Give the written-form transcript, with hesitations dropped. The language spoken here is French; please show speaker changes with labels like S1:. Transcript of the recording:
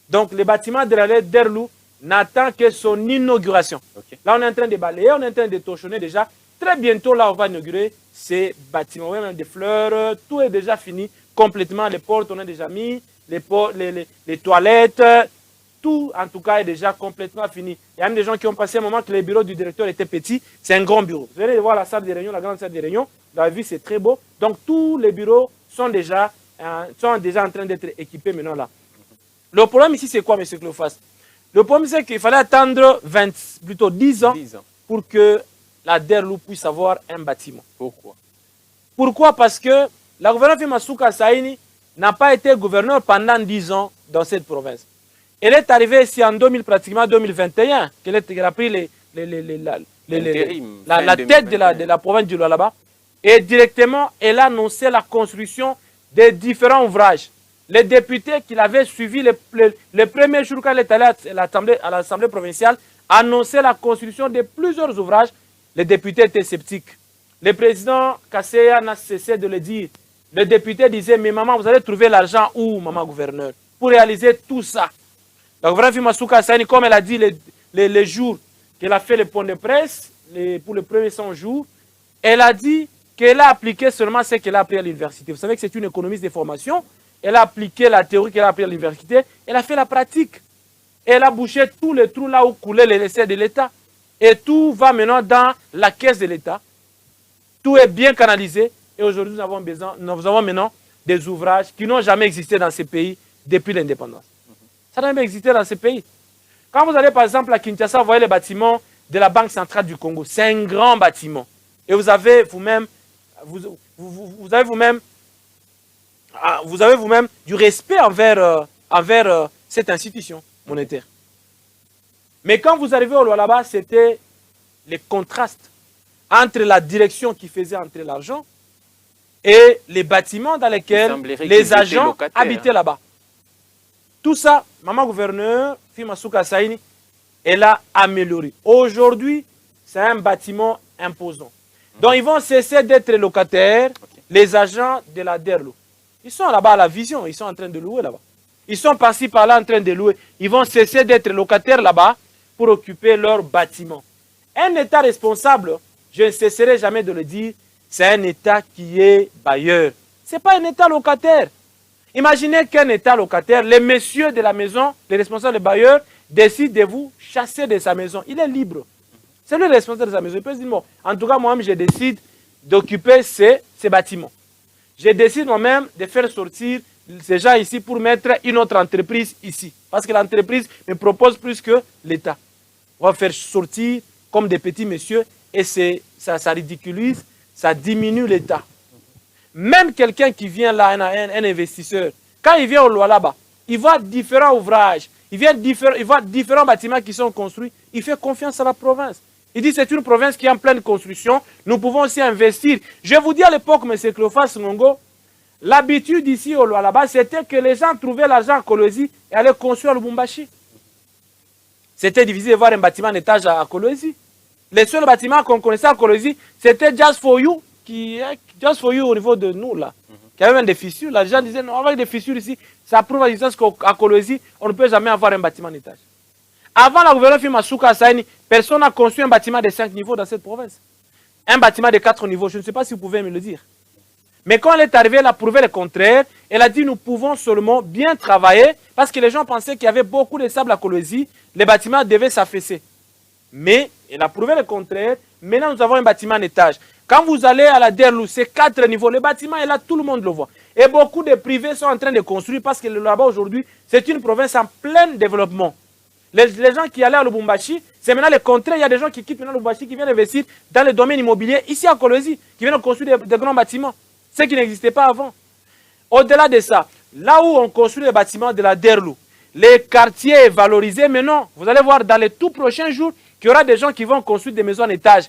S1: Donc, le bâtiment de la Derlou n'attend que son inauguration. Okay. Là, on est en train de balayer, on est en train de torchonner déjà. Très bientôt, là, on va inaugurer ces bâtiments. Même des fleurs, tout est déjà fini complètement. Les portes, on a déjà mis, les toilettes, tout, en tout cas, est déjà complètement fini. Il y a même des gens qui ont passé un moment que le bureau du directeur était petit. C'est un grand bureau. Vous allez voir la salle de réunion, la grande salle de réunion. Vous avez vu, c'est très beau. Donc, tous les bureaux sont déjà en train d'être équipés maintenant là. Le problème ici, c'est quoi, M. Cléophas? Le problème, c'est qu'il fallait attendre 10 ans pour que la Derlou puisse avoir un bâtiment.
S2: Pourquoi?
S1: Pourquoi? Parce que la gouverneure Masuka Saini n'a pas été gouverneur pendant 10 ans dans cette province. Elle est arrivée ici en pratiquement 2021, qu'elle a pris la tête de la province du Lualaba. Et directement, elle a annoncé la construction de différents ouvrages. Les députés qui l'avaient suivi le premier jour quand elle est allée à l'Assemblée provinciale annonçaient la construction de plusieurs ouvrages. Les députés étaient sceptiques. Le président Kasseya n'a cessé de le dire. Le député disait, mais maman, vous allez trouver l'argent où, maman gouverneur, pour réaliser tout ça? La gouverneure Masuka Saini, comme elle a dit les jours qu'elle a fait le point de presse, pour les premiers 100 jours, elle a dit qu'elle a appliqué seulement ce qu'elle a appris à l'université. Vous savez que c'est une économiste de formation. Elle a appliqué la théorie qu'elle a appris à l'université. Elle a fait la pratique. Elle a bouché tous les trous là où coulaient les recettes de l'État. Et tout va maintenant dans la caisse de l'État. Tout est bien canalisé. Et aujourd'hui, nous avons maintenant des ouvrages qui n'ont jamais existé dans ce pays depuis l'indépendance. Ça n'a jamais existé dans ce pays. Quand vous allez par exemple à Kinshasa, vous voyez le bâtiment de la Banque centrale du Congo. C'est un grand bâtiment. Et vous avez vous-même du respect envers cette institution monétaire. Mais quand vous arrivez au Lualaba, c'était les contrastes entre la direction qui faisait entrer l'argent et les bâtiments dans lesquels les agents habitaient là-bas. Tout ça, maman gouverneur, Masuka Saini, elle a amélioré. Aujourd'hui, c'est un bâtiment imposant. Donc, ils vont cesser d'être locataires, les agents de la Derlou. Ils sont là-bas à la vision, ils sont en train de louer là-bas. Ils sont par-ci par-là en train de louer. Ils vont cesser d'être locataires là-bas pour occuper leur bâtiment. Un État responsable, je ne cesserai jamais de le dire, c'est un État qui est bailleur. Ce n'est pas un État locataire. Imaginez qu'un État locataire, les messieurs de la maison, les responsables des bailleurs, décident de vous chasser de sa maison. Il est libre. C'est lui le responsable de sa maison. Il peut se dire, bon, en tout cas, moi-même, je décide d'occuper ces bâtiments. Je décide moi-même de faire sortir ces gens ici pour mettre une autre entreprise ici. Parce que l'entreprise me propose plus que l'État. On va faire sortir comme des petits messieurs et ça ridiculise, ça diminue l'État. Même quelqu'un qui vient là, un investisseur, quand il vient au Lualaba, il voit différents ouvrages, il voit différents bâtiments qui sont construits, il fait confiance à la province. Il dit c'est une province qui est en pleine construction, nous pouvons aussi investir. Je vous dis à l'époque, M. Cléophas Ngongo, l'habitude ici au Lualaba, c'était que les gens trouvaient l'argent à Kolwezi et allaient construire le Lubumbashi. C'était difficile de voir un bâtiment en étage à Kolwezi. Les seuls bâtiments qu'on connaissait à Kolwezi, c'était Just for You, Just for You au niveau de nous là, qui avait même des fissures. Là, les gens disaient, non, avec des fissures ici, ça prouve à distance qu'à Kolwezi, on ne peut jamais avoir un bâtiment en étage. Avant la gouverneure Masuka Saini, personne n'a construit un bâtiment de 5 niveaux dans cette province. Un bâtiment de 4 niveaux, je ne sais pas si vous pouvez me le dire. Mais quand elle est arrivée, elle a prouvé le contraire. Elle a dit, nous pouvons seulement bien travailler, parce que les gens pensaient qu'il y avait beaucoup de sable à Kolwezi, les bâtiments devaient s'affaisser. Mais elle a prouvé le contraire. Maintenant, nous avons un bâtiment en étage. Quand vous allez à la Derlou, c'est 4 niveaux. Le bâtiment est là, tout le monde le voit. Et beaucoup de privés sont en train de construire parce que là-bas aujourd'hui, c'est une province en plein développement. Les gens qui allaient à Lubumbashi, c'est maintenant le contraire. Il y a des gens qui quittent maintenant Lubumbashi, qui viennent investir dans le domaine immobilier ici à Kolwezi, qui viennent construire des grands bâtiments. Ce qui n'existait pas avant. Au-delà de ça, là où on construit les bâtiments de la Derlou, les quartiers est valorisé, mais non. Vous allez voir dans les tout prochains jours qu'il y aura des gens qui vont construire des maisons en étage.